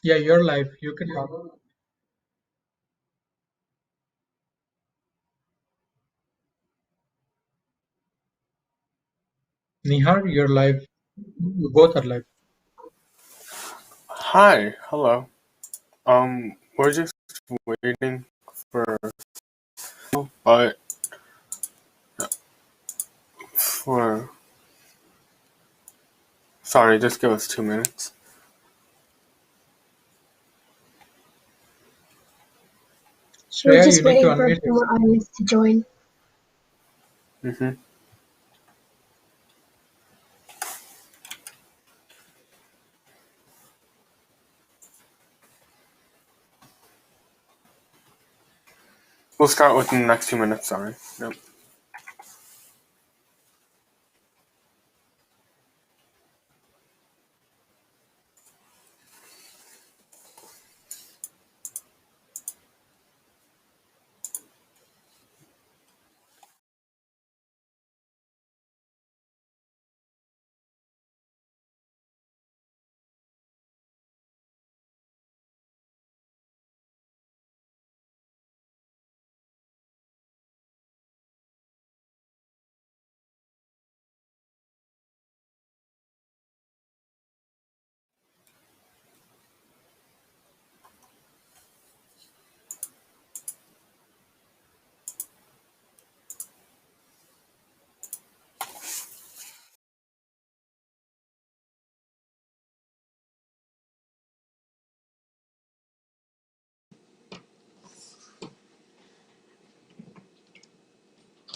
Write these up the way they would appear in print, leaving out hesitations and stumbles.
Yeah, your life. You can talk. Nihar, your live. You both are live. Hi, hello. We're just waiting for, but for, sorry, just give us 2 minutes. We're Shreya, you just need to waiting for a unmute few yourself. more audience to join. hmm We'll start within the next 2 minutes, sorry. Yep.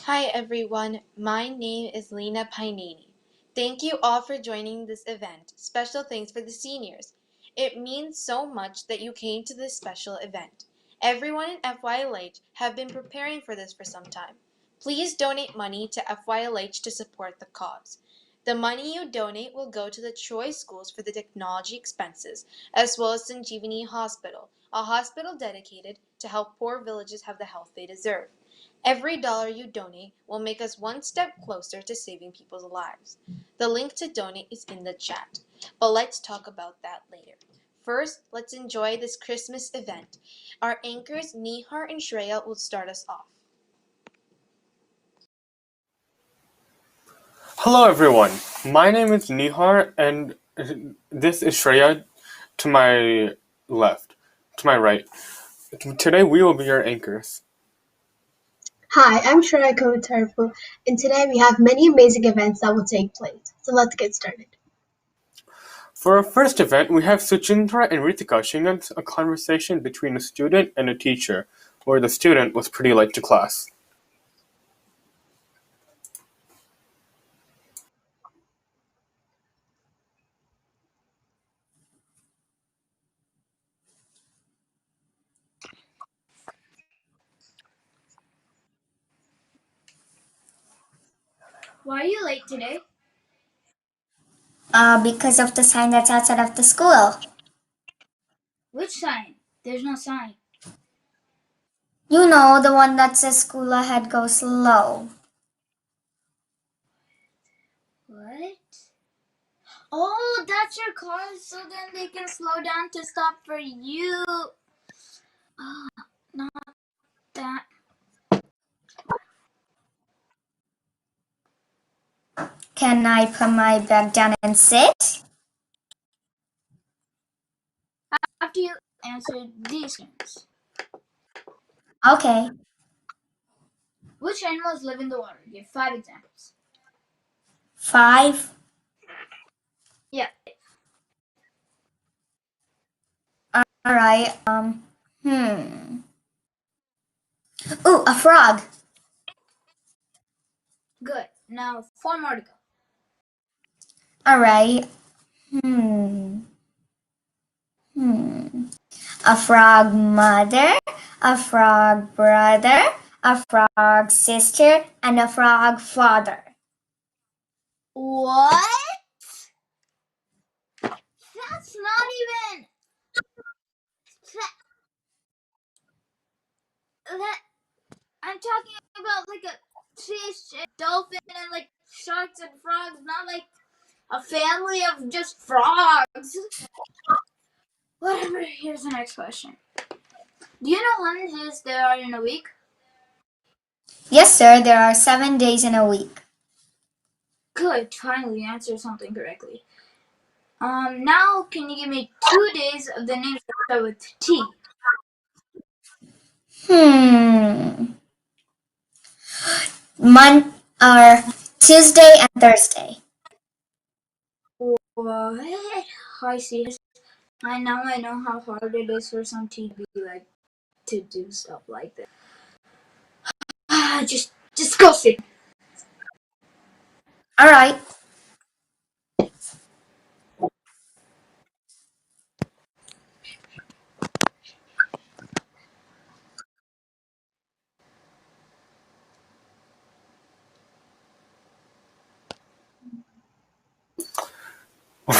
Hi everyone, my name is Lena Painini. Thank you all for joining this event. Special thanks for the seniors. It means so much that you came to this special event. Everyone in FYLH have been preparing for this for some time. Please donate money to FYLH to support the cause. The money you donate will go to the Troy Schools for the technology expenses, as well as Sanjeevani Hospital, a hospital dedicated to help poor villages have the health they deserve. Every dollar you donate will make us one step closer to saving people's lives. The link to donate is in the chat, but let's talk about that later. First, let's enjoy this Christmas event. Our anchors Nihar and Shreya will start us off. Hello, everyone. My name is Nihar, and this is Shreya to my left, to my right. Today we will be your anchors. Hi, I'm Shreya Kovitarpu, and today we have many amazing events that will take place. So let's get started. For our first event, we have Suchindra and Ritika sharing a conversation between a student and a teacher, where the student was pretty late to class. Why are you late today? Because of the sign that's outside of the school. Which sign? There's no sign. You know, the one that says school ahead, go slow. What? Oh, that's your car, so then they can slow down to stop for you. Oh, not that. Can I put my bag down and sit? After you answer these questions. Okay. Which animals live in the water? Give 5 examples. 5. Yeah. Alright. Ooh, a frog. Good. Now 4 more to go. Alright. A frog mother, a frog brother, a frog sister, and a frog father. What? That's not even. That I'm talking about like a fish, a dolphin, and like sharks and frogs, not like a family of just frogs. Whatever, here's the next question. Do you know how many days there are in a week? Yes, sir, there are 7 days in a week. Good, finally answered something correctly. Now can you give me 2 days of the names that start with T? Mon are Tuesday and Thursday. What? I see. I know how hard it is for some T to be like to do stuff like that. Just go sit. All right.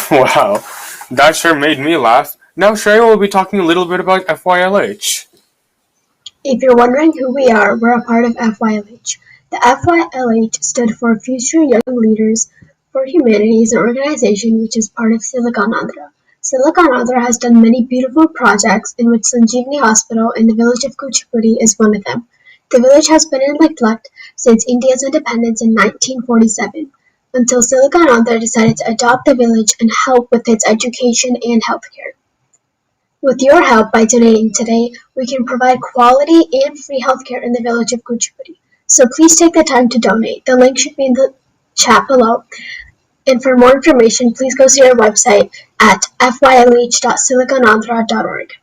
Wow, that sure made me laugh. Now Shreya will be talking a little bit about FYLH. If you're wondering who we are, we're a part of FYLH. The FYLH stood for Future Young Leaders for Humanity is an organization which is part of Silicon Andhra. Silicon Andhra has done many beautiful projects in which Sanjeevani Hospital in the village of Kuchipudi is one of them. The village has been in neglect since India's independence in 1947, until Silicon Andhra decided to adopt the village and help with its education and healthcare. With your help by donating today, we can provide quality and free healthcare in the village of Kuchipudi. So please take the time to donate. The link should be in the chat below. And for more information, please go see our website at fylh.siliconandhra.org.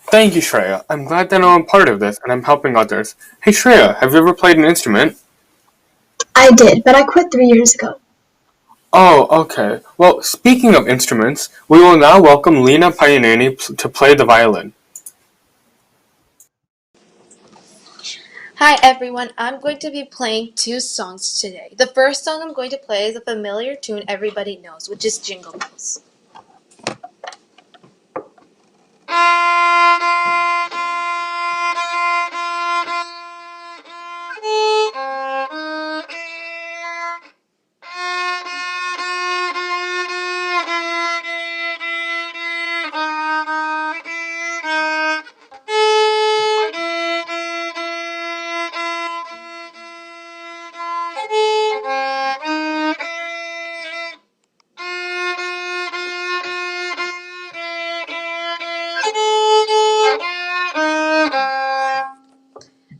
Thank you, Shreya. I'm glad that I'm part of this and I'm helping others. Hey Shreya, have you ever played an instrument? I did, but I quit 3 years ago. Oh, okay. Well, speaking of instruments, we will now welcome Lena Payanani to play the violin. Hi everyone, I'm going to be playing 2 songs today. The first song I'm going to play is a familiar tune everybody knows, which is Jingle Bells.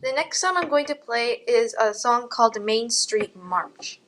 The next song I'm going to play is a song called Main Street March.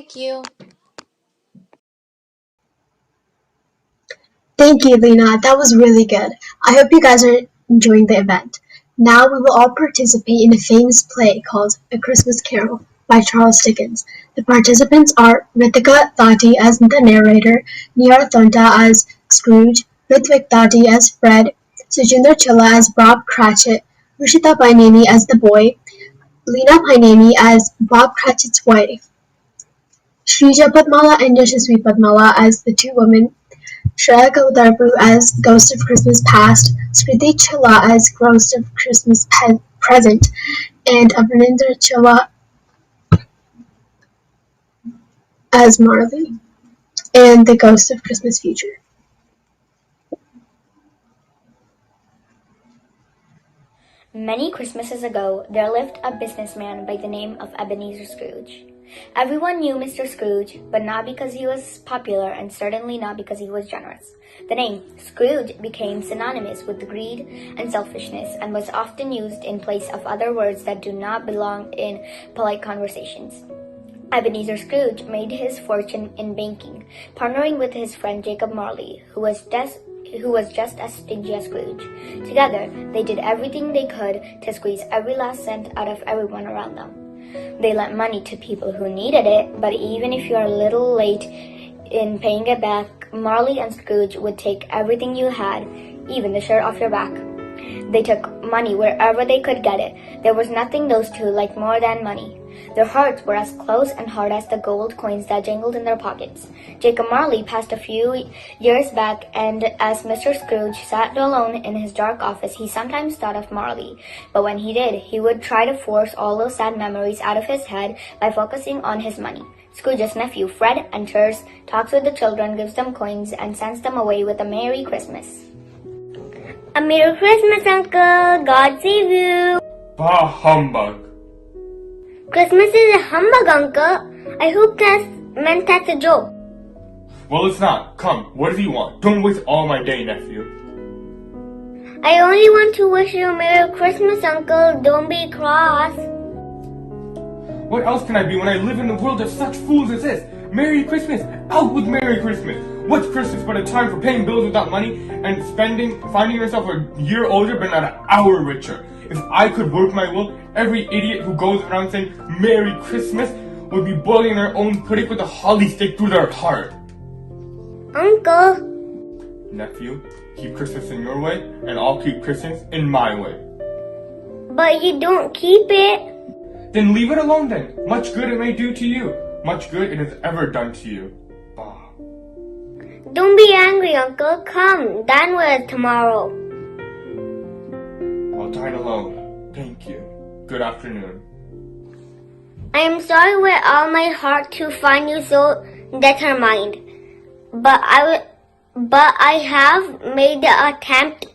Thank you. Thank you, Lena. That was really good. I hope you guys are enjoying the event. Now we will all participate in a famous play called A Christmas Carol by Charles Dickens. The participants are Ritika Thati as the narrator, Nihar Thonta as Scrooge, Ritvik Thati as Fred, Sujinder Chilla as Bob Cratchit, Rushita Painani as the boy, Lena Painani as Bob Cratchit's wife, Shrija Padmala and Yashasvi Padmala as the two women, Shreya Kaudarpu as Ghost of Christmas Past, Skriti Chilla as Ghost of Christmas Present, and Abhinendra Chilla as Marley, and the Ghost of Christmas Future. Many Christmases ago, there lived a businessman by the name of Ebenezer Scrooge. Everyone knew Mr. Scrooge, but not because he was popular and certainly not because he was generous. The name Scrooge became synonymous with greed and selfishness and was often used in place of other words that do not belong in polite conversations. Ebenezer Scrooge made his fortune in banking, partnering with his friend Jacob Marley, who was just as stingy as Scrooge. Together, they did everything they could to squeeze every last cent out of everyone around them. They lent money to people who needed it, but even if you are a little late in paying it back, Marley and Scrooge would take everything you had, even the shirt off your back. They took money wherever they could get it. There was nothing those two liked more than money. Their hearts were as close and hard as the gold coins that jangled in their pockets. Jacob Marley passed a few years back, and as Mr. Scrooge sat alone in his dark office, he sometimes thought of Marley. But when he did, he would try to force all those sad memories out of his head by focusing on his money. Scrooge's nephew, Fred, enters, talks with the children, gives them coins, and sends them away with a Merry Christmas. A Merry Christmas, Uncle! God save you! Bah humbug. Christmas is a humbug, Uncle. I hope that's a joke. Well, it's not. Come, what does he want? Don't waste all my day, nephew. I only want to wish you a Merry Christmas, Uncle. Don't be cross. What else can I be when I live in a world of such fools as this? Merry Christmas! Out with Merry Christmas! What's Christmas but a time for paying bills without money and finding yourself a year older but not an hour richer? If I could work my will, every idiot who goes around saying Merry Christmas would be boiling their own pudding with a holly stick through their heart. Uncle. Nephew, keep Christmas in your way, and I'll keep Christmas in my way. But you don't keep it. Then leave it alone then. Much good it may do to you. Much good it has ever done to you. Bah. Don't be angry, Uncle. Come, dine with us tomorrow. I'll dine alone. Thank you. Good afternoon. I am sorry with all my heart to find you so determined, but I have made the attempt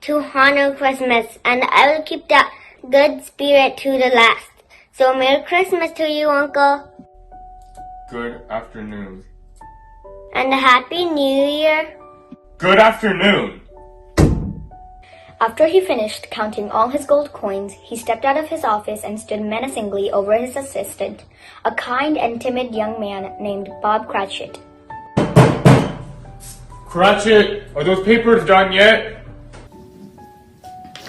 to honor Christmas, and I will keep that good spirit to the last. So Merry Christmas to you, Uncle. Good afternoon. And a Happy New Year. Good afternoon! After he finished counting all his gold coins, he stepped out of his office and stood menacingly over his assistant, a kind and timid young man named Bob Cratchit. Cratchit, are those papers done yet?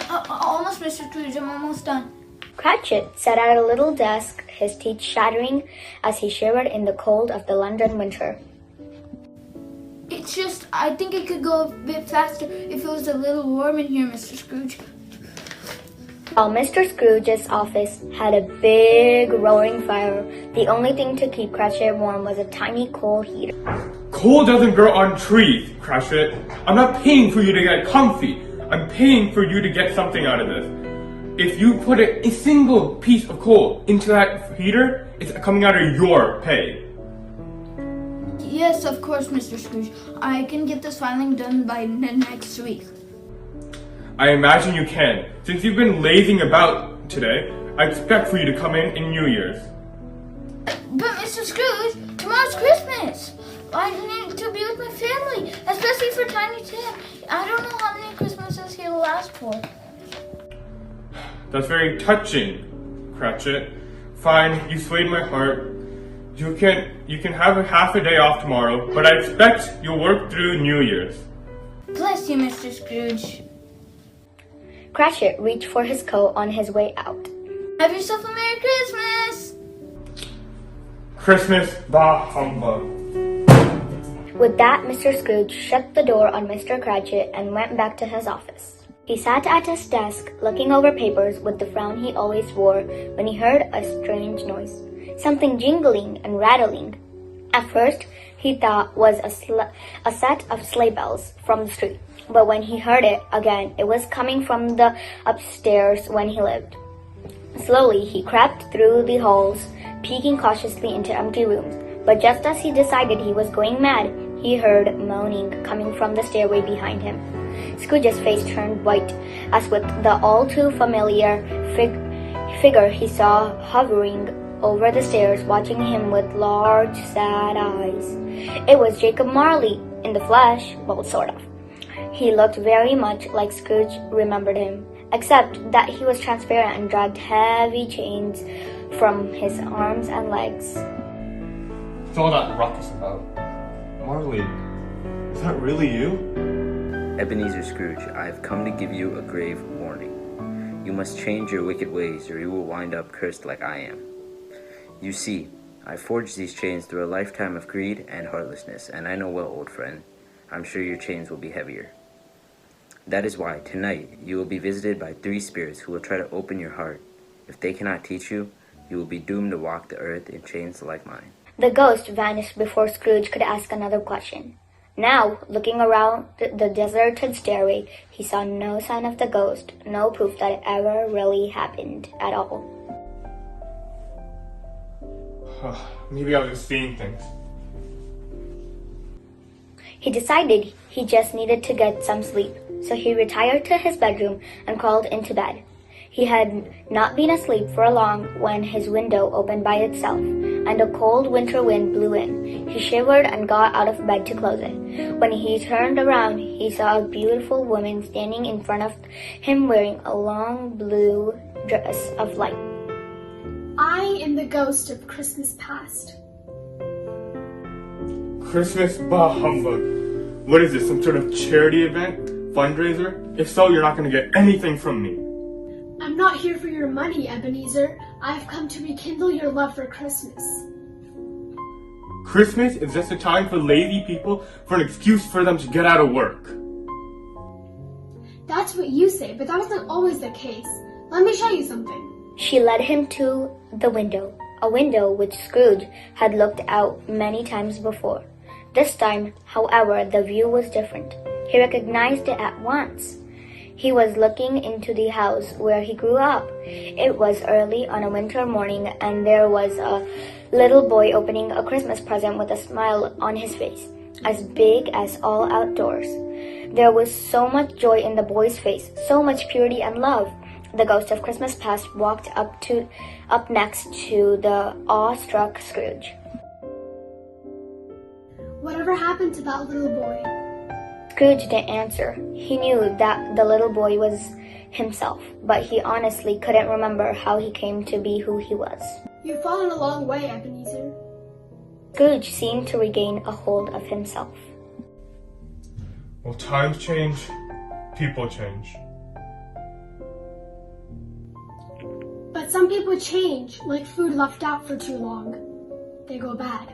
Almost, Mr. Scrooge. I'm almost done. Cratchit sat at a little desk, his teeth chattering as he shivered in the cold of the London winter. It's just, I think it could go a bit faster if it was a little warm in here, Mr. Scrooge. While Mr. Scrooge's office had a big roaring fire, the only thing to keep Cratchit warm was a tiny coal heater. Coal doesn't grow on trees, Cratchit. I'm not paying for you to get comfy. I'm paying for you to get something out of this. If you put a single piece of coal into that heater, it's coming out of your pay. Yes, of course, Mr. Scrooge. I can get this filing done by next week. I imagine you can. Since you've been lazing about today, I expect for you to come in New Year's. But Mr. Scrooge, tomorrow's Christmas. I need to be with my family, especially for Tiny Tim. I don't know how many Christmases he'll last for. That's very touching, Cratchit. Fine, you swayed my heart. You can have a half a day off tomorrow, but I expect you'll work through New Year's. Bless you, Mr. Scrooge. Cratchit reached for his coat on his way out. Have yourself a Merry Christmas! Christmas, bah humbug. With that, Mr. Scrooge shut the door on Mr. Cratchit and went back to his office. He sat at his desk, looking over papers with the frown he always wore when he heard a strange noise. Something jingling and rattling. At first, he thought was a set of sleigh bells from the street. But when he heard it again, it was coming from the upstairs when he lived. Slowly, he crept through the halls, peeking cautiously into empty rooms. But just as he decided he was going mad, he heard moaning coming from the stairway behind him. Scrooge's face turned white, as with the all-too-familiar figure he saw hovering over the stairs, watching him with large, sad eyes. It was Jacob Marley, in the flesh, well, sort of. He looked very much like Scrooge remembered him, except that he was transparent and dragged heavy chains from his arms and legs. What's all that ruckus about? Marley, is that really you? Ebenezer Scrooge, I have come to give you a grave warning. You must change your wicked ways, or you will wind up cursed like I am. You see, I forged these chains through a lifetime of greed and heartlessness, and I know well, old friend, I'm sure your chains will be heavier. That is why, tonight, you will be visited by 3 spirits who will try to open your heart. If they cannot teach you, you will be doomed to walk the earth in chains like mine. The ghost vanished before Scrooge could ask another question. Now, looking around the deserted stairway, he saw no sign of the ghost, no proof that it ever really happened at all. Maybe I was just seeing things. He decided he just needed to get some sleep, so he retired to his bedroom and crawled into bed. He had not been asleep for long when his window opened by itself, and a cold winter wind blew in. He shivered and got out of bed to close it. When he turned around, he saw a beautiful woman standing in front of him wearing a long blue dress of light. I am the ghost of Christmas past. Christmas, bah humbug. What is this, some sort of charity event? Fundraiser? If so, you're not going to get anything from me. I'm not here for your money, Ebenezer. I've come to rekindle your love for Christmas. Christmas is just a time for lazy people, for an excuse for them to get out of work. That's what you say, but that wasn't always the case. Let me show you something. She led him to the window, a window which Scrooge had looked out many times before. This time, however, the view was different. He recognized it at once. He was looking into the house where he grew up. It was early on a winter morning, and there was a little boy opening a Christmas present with a smile on his face, as big as all outdoors. There was so much joy in the boy's face, so much purity and love. The ghost of Christmas past walked up next to the awestruck Scrooge. Whatever happened to that little boy? Scrooge didn't answer. He knew that the little boy was himself, but he honestly couldn't remember how he came to be who he was. You've fallen a long way, Ebenezer. Scrooge seemed to regain a hold of himself. Well, times change, people change. But some people change, like food left out for too long. They go bad.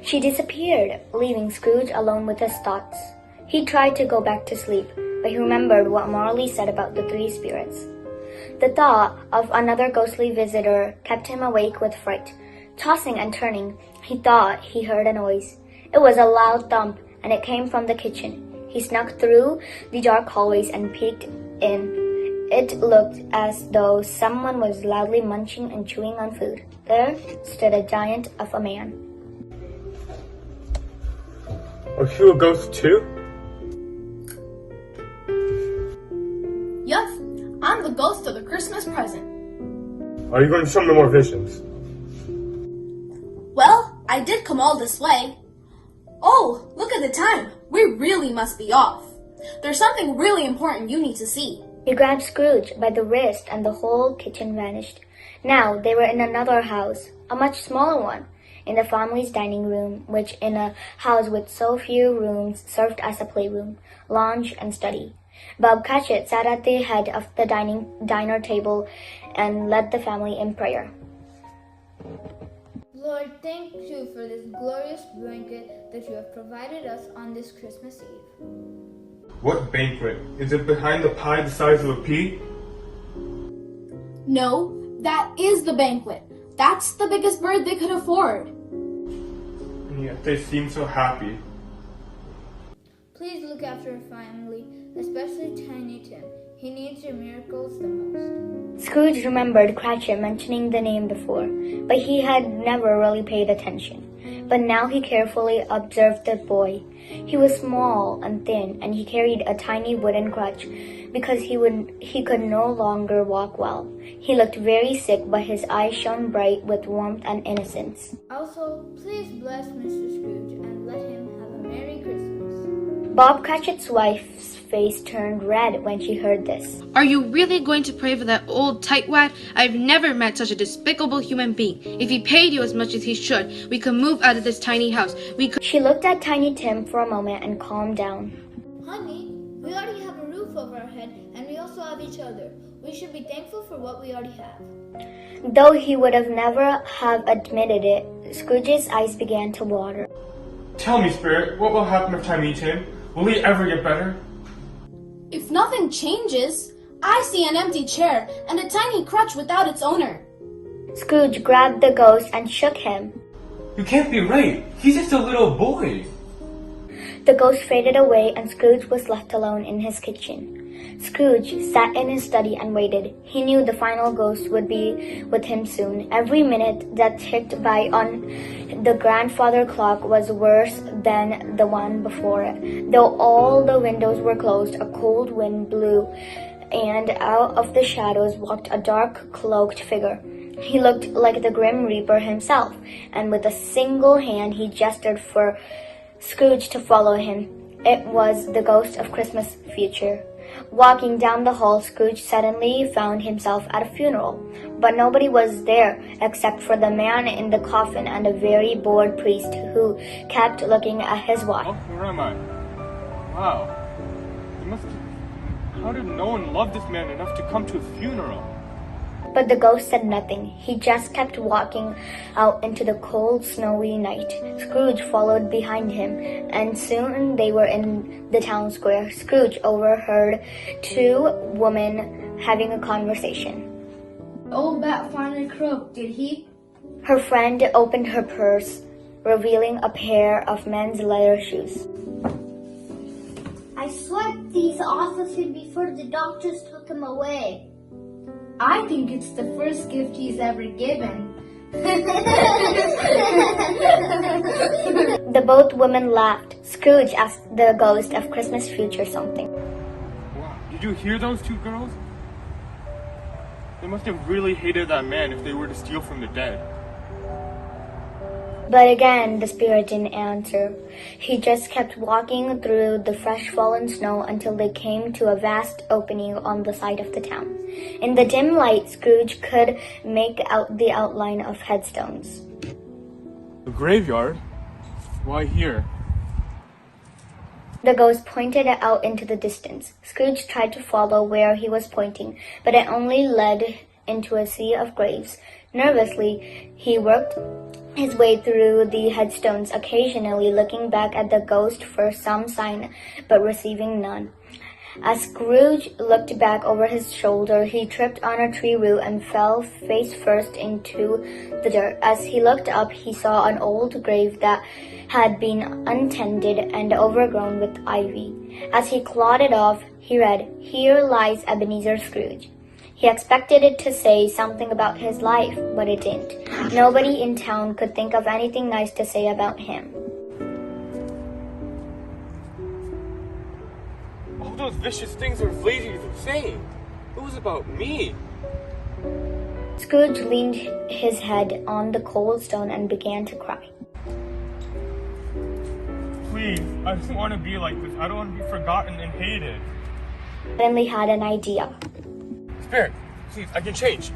She disappeared, leaving Scrooge alone with his thoughts. He tried to go back to sleep, but he remembered what Marley said about the 3 spirits. The thought of another ghostly visitor kept him awake with fright. Tossing and turning, he thought he heard a noise. It was a loud thump, and it came from the kitchen. He snuck through the dark hallways and peeked in. It looked as though someone was loudly munching and chewing on food. There stood a giant of a man. Are you a ghost too? Yes, I'm the ghost of the Christmas present. Are you going to show me more visions? Well, I did come all this way. Oh, look at the time. We really must be off. There's something really important you need to see. He grabbed Scrooge by the wrist and the whole kitchen vanished. Now they were in another house, a much smaller one, in the family's dining room, which in a house with so few rooms served as a playroom, lounge, and study. Bob Cratchit sat at the head of the diner table and led the family in prayer. Lord, thank you for this glorious banquet that you have provided us on this Christmas Eve. What banquet? Is it behind the pie the size of a pea? No, that is the banquet. That's the biggest bird they could afford. And yet they seem so happy. Please look after our family, especially Tiny Tim. He needs your miracles the most. Scrooge remembered Cratchit mentioning the name before, but he had never really paid attention. But now he carefully observed the boy. He was small and thin, and he carried a tiny wooden crutch because he could no longer walk well. He looked very sick, but his eyes shone bright with warmth and innocence. Also, please bless Mr. Scrooge and let him have a Merry Christmas. Bob Cratchit's wife's face turned red when she heard this. Are you really going to pray for that old tightwad? I've never met such a despicable human being. If he paid you as much as he should, we could move out of this tiny house. She looked at Tiny Tim for a moment and calmed down. Honey, we already have a roof over our head and we also have each other. We should be thankful for what we already have. Though he would have never have admitted it, Scrooge's eyes began to water. Tell me, Spirit, what will happen to Tiny Tim? Will he ever get better? If nothing changes, I see an empty chair and a tiny crutch without its owner. Scrooge grabbed the ghost and shook him. You can't be right. He's just a little boy. The ghost faded away and Scrooge was left alone in his kitchen. Scrooge sat in his study and waited. He knew the final ghost would be with him soon. Every minute that ticked by on the grandfather clock was worse than the one before it. Though all the windows were closed, a cold wind blew, and out of the shadows walked a dark, cloaked figure. He looked like the Grim Reaper himself, and with a single hand he gestured for Scrooge to follow him. It was the ghost of Christmas future. Walking down the hall, Scrooge suddenly found himself at a funeral, but nobody was there except for the man in the coffin and a very bored priest who kept looking at his watch. Oh, where am I? Wow. How did no one love this man enough to come to a funeral? But the ghost said nothing. He just kept walking out into the cold, snowy night. Scrooge followed behind him, and soon they were in the town square. Scrooge overheard two women having a conversation. Old bat finally croaked, did he? Her friend opened her purse, revealing a pair of men's leather shoes. I swept these off of him before the doctors took him away. I think it's the first gift he's ever given. The both women laughed. Scrooge asked the ghost of Christmas future something. Wow. Did you hear those two girls? They must have really hated that man if they were to steal from the dead. But again, the spirit didn't answer. He just kept walking through the fresh fallen snow until they came to a vast opening on the side of the town. In the dim light, Scrooge could make out the outline of headstones. The graveyard? Why here? The ghost pointed out into the distance. Scrooge tried to follow where he was pointing, but it only led into a sea of graves. Nervously, he worked his way through the headstones, occasionally looking back at the ghost for some sign, but receiving none. As Scrooge looked back over his shoulder, he tripped on a tree root and fell face first into the dirt. As he looked up, he saw an old grave that had been untended and overgrown with ivy. As he clawed it off, he read, "Here lies Ebenezer Scrooge." He expected it to say something about his life, but it didn't. Nobody in town could think of anything nice to say about him. All those vicious things those ladies were saying. It was about me. Scrooge leaned his head on the cold stone and began to cry. Please, I don't want to be like this. I don't want to be forgotten and hated. Suddenly had an idea. Spirit, please, I can change.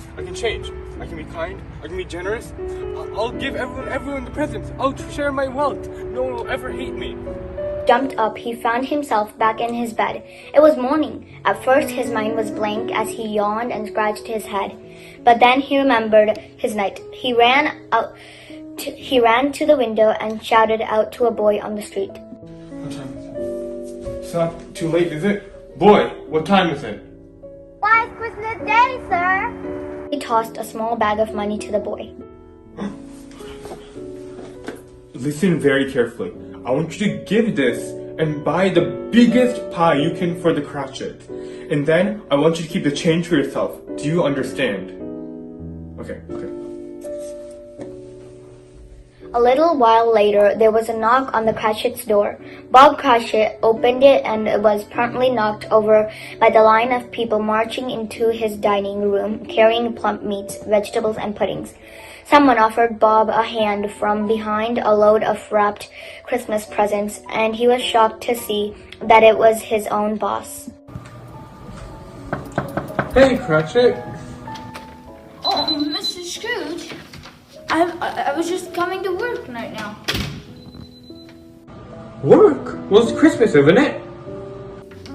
I can be kind. I can be generous. I'll give everyone the presents. I'll share my wealth. No one will ever hate me. Jumped up, he found himself back in his bed. It was morning. At first, his mind was blank as he yawned and scratched his head. But then he remembered his night. He ran to the window and shouted out to a boy on the street. What time is it? It's not too late, is it? Boy, what time is it? Why, it's Christmas Day, sir. He tossed a small bag of money to the boy. Listen very carefully. I want you to give this and buy the biggest pie you can for the Cratchits. And then I want you to keep the change for yourself. Do you understand? Okay. A little while later, there was a knock on the Cratchit's door. Bob Cratchit opened it and was promptly knocked over by the line of people marching into his dining room, carrying plump meats, vegetables, and puddings. Someone offered Bob a hand from behind a load of wrapped Christmas presents, and he was shocked to see that it was his own boss. Hey, Cratchit. Oh, Mr. Scrooge. I was just coming to work right now. Work? Well, it's Christmas, isn't it?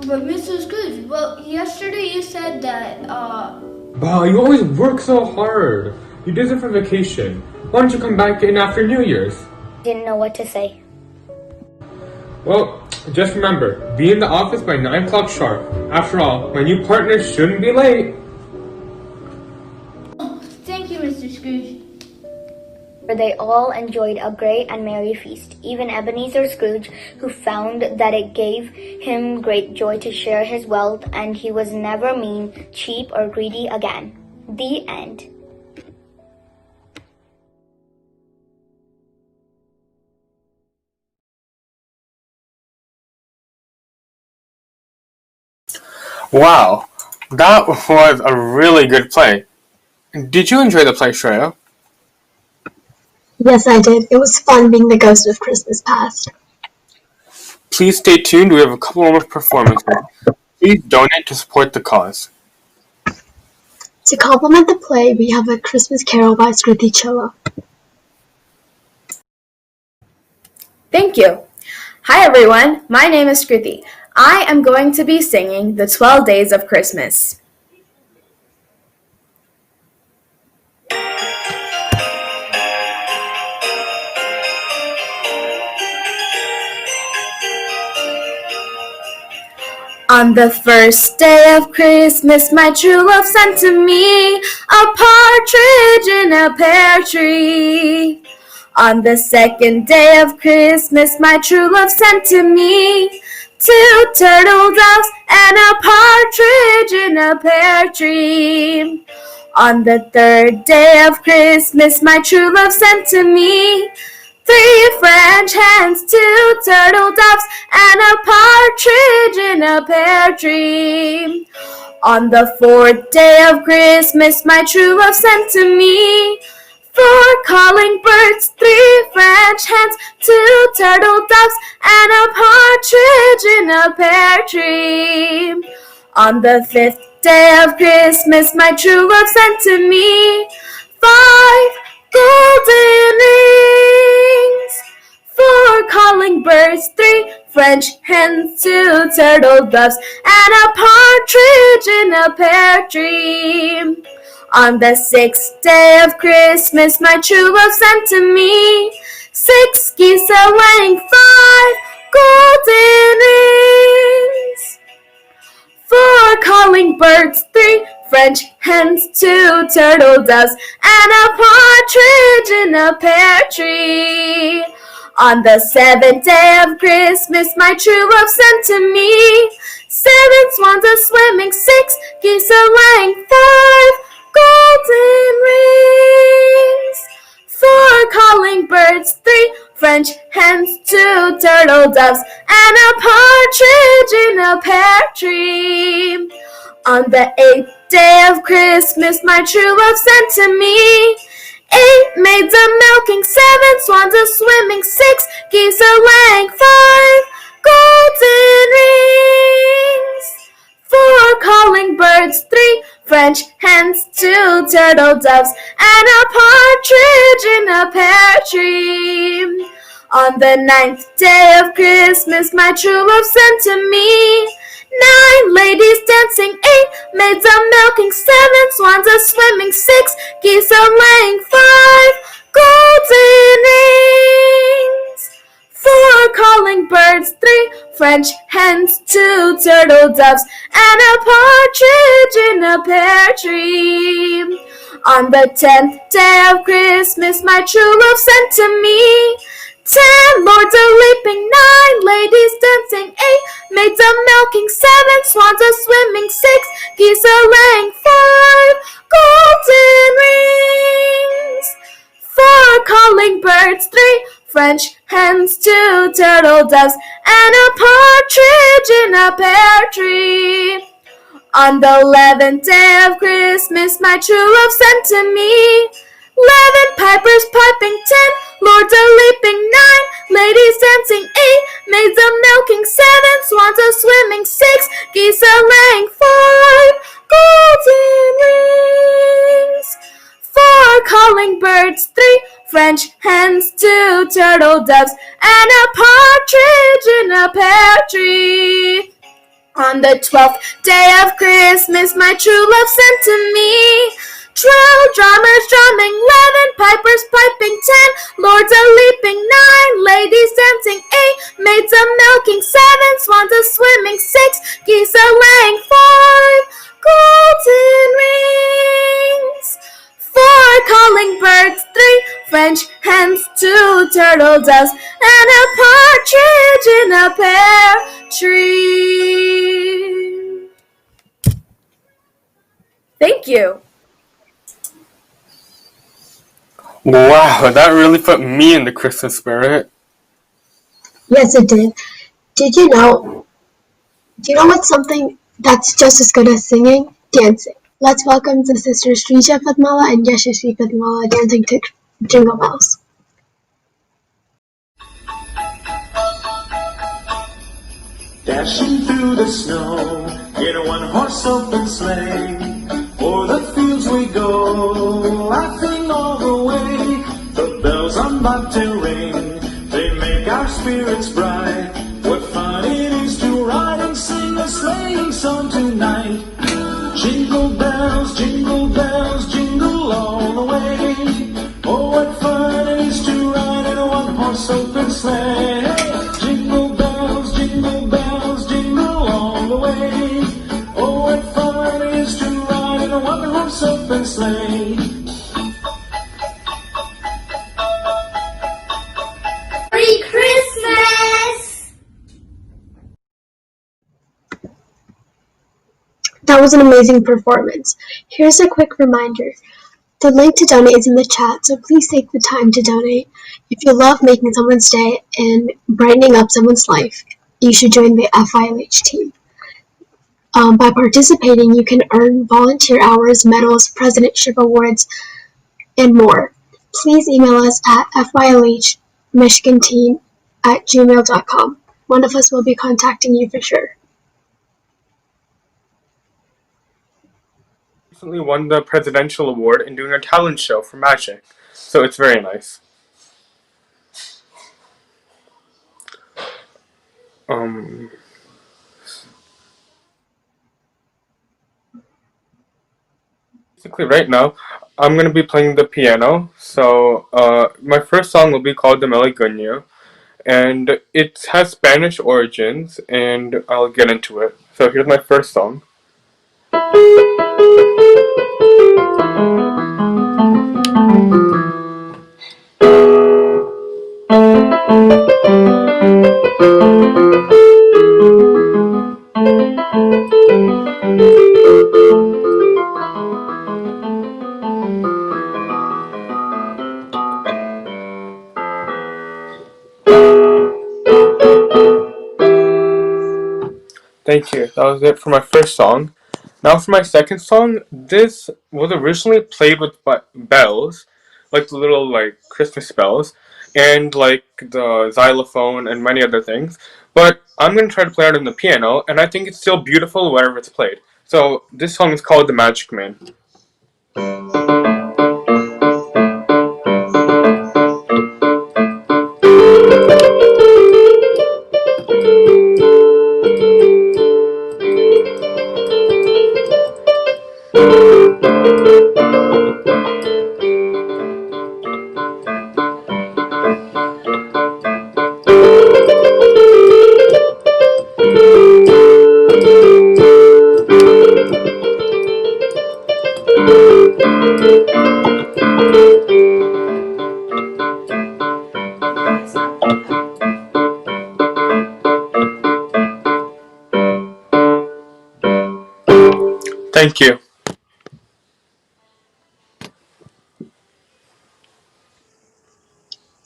But Mr. Scrooge, well, yesterday you said that, Wow, you always work so hard. You deserve for vacation. Why don't you come back in after New Year's? Didn't know what to say. Well, just remember, be in the office by 9 o'clock sharp. After all, my new partner shouldn't be late. thank you, Mr. Scrooge. They all enjoyed a great and merry feast, even Ebenezer Scrooge, who found that it gave him great joy to share his wealth, and he was never mean, cheap, or greedy again. The end. Wow, that was a really good play. Did you enjoy the play, Shreya? Yes, I did. It was fun being the ghost of Christmas past. Please stay tuned. We have a couple more performances. Please donate to support the cause. To complement the play, we have A Christmas Carol by Skruti Chilla. Thank you. Hi everyone, my name is Skruti. I am going to be singing the 12 Days of Christmas. On the first day of Christmas, my true love sent to me a partridge in a pear tree. On the second day of Christmas, my true love sent to me 2 turtle doves and a partridge in a pear tree. On the third day of Christmas, my true love sent to me 3 French hens, 2 turtle doves, and a partridge in a pear tree. On the fourth day of Christmas, my true love sent to me 4 calling birds, 3 French hens, 2 turtle doves, and a partridge in a pear tree. On the fifth day of Christmas, my true love sent to me 5 golden rings, 4 calling birds, 3 French hens, 2 turtle doves, and a partridge in a pear tree. On the sixth day of Christmas, my true love sent to me 6 geese a-laying, 5 golden rings, 4 calling birds, 3 French hens, 2 turtle doves, and a partridge in a pear tree. On the seventh day of Christmas, my true love sent to me 7 swans a-swimming, 6 geese a-laying, 5 golden rings, 4 calling birds, 3 French hens, 2 turtle doves, and a partridge in a pear tree. On the 8th day of Christmas, my true love sent to me 8 maids a-milking, 7 swans a-swimming, 6 geese a-laying, 5 golden rings, 4 calling birds, 3 French hens, 2 turtle doves, and a partridge in a pear tree. On the 9th day of Christmas, my true love sent to me 9 ladies dancing, 8 maids a milking, 7 swans a swimming, 6 geese a laying, 5 golden rings, 4 calling birds, 3 French hens, 2 turtle doves, and a partridge in a pear tree. On the 10th day of Christmas, my true love sent to me 10 lords a leaping, 9 ladies dancing, 8 maids a milking, 7 swans a swimming, 6 geese a laying, 5 golden rings, 4 calling birds, 3 French hens, 2 turtle doves, and a partridge in a pear tree. On the 11th day of Christmas, my true love sent to me 11 pipers piping, 10 lords a leaping, 9 ladies dancing, 8 maids a milking, 7 swans a swimming, 6 geese a laying, 5 golden rings, 4 calling birds, 3 French hens, 2 turtle doves, and a partridge in a pear tree. On the 12th day of Christmas, my true love sent to me 12 drummers drumming, 11 pipers piping, 10 lords a leaping, 9 ladies dancing, 8 maids a milking, 7 swans a swimming, 6 geese a laying, 5 golden rings, 4 calling birds, 3 French hens, 2 turtle doves, and a partridge in a pear tree. Thank you. Wow, that really put me in the Christmas spirit. Yes, it did. Did you know? Do you know what's something that's just as good as singing? Dancing. Let's welcome the sisters Srisha Fatmala and Yashasvi Fatmala dancing to Jingle Bells. Dashing through the snow in a one-horse open sleigh, o'er the fields we go, laughing all the way. The bells on bobtail ring, they make our spirits bright. What fun it is to ride and sing a sleighing song tonight. Jingle bells, jingle all the way. Oh, what fun it is to ride in a one-horse open sleigh. Jingle bells, jingle all the way. Oh, what fun it is to ride in a one-horse open sleigh. Merry Christmas! That was an amazing performance. Here's a quick reminder. The link to donate is in the chat, so please take the time to donate. If you love making someone's day and brightening up someone's life, you should join the FILH team. By participating, you can earn volunteer hours, medals, presidentship awards, and more. Please email us at filhmichiganteam@gmail.com. One of us will be contacting you for sure. Recently won the presidential award in doing a talent show for magic, so it's very nice. Basically right now, I'm going to be playing the piano, so my first song will be called the Malagueño, and it has Spanish origins, and I'll get into it. So here's my first song. Thank you. That was it for my first song. Now for my second song, this was originally played with bells, like the little Christmas bells, and like the xylophone and many other things. But I'm gonna try to play it on the piano, and I think it's still beautiful wherever it's played. So this song is called The Magic Man. Thank you.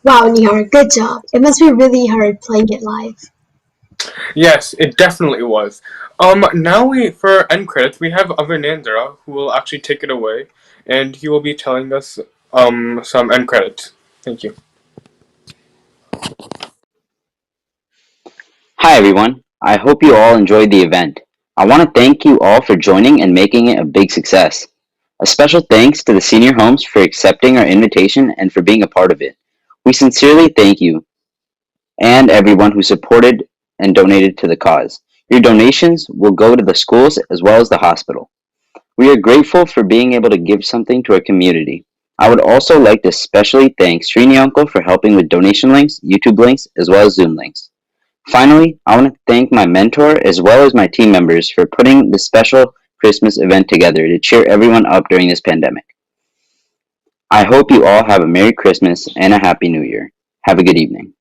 Wow, Nihar, good job. It must be really hard playing it live. Yes, it definitely was. Now for end credits, we have Avinandra who will actually take it away, and he will be telling us some end credits. Thank you. Hi everyone, I hope you all enjoyed the event. I want to thank you all for joining and making it a big success. A special thanks to the senior homes for accepting our invitation and for being a part of it. We sincerely thank you and everyone who supported and donated to the cause. Your donations will go to the schools as well as the hospital. We are grateful for being able to give something to our community. I would also like to especially thank Srini Uncle for helping with donation links, YouTube links, as well as Zoom links. Finally, I want to thank my mentor as well as my team members for putting this special Christmas event together to cheer everyone up during this pandemic. I hope you all have a Merry Christmas and a Happy New Year. Have a good evening.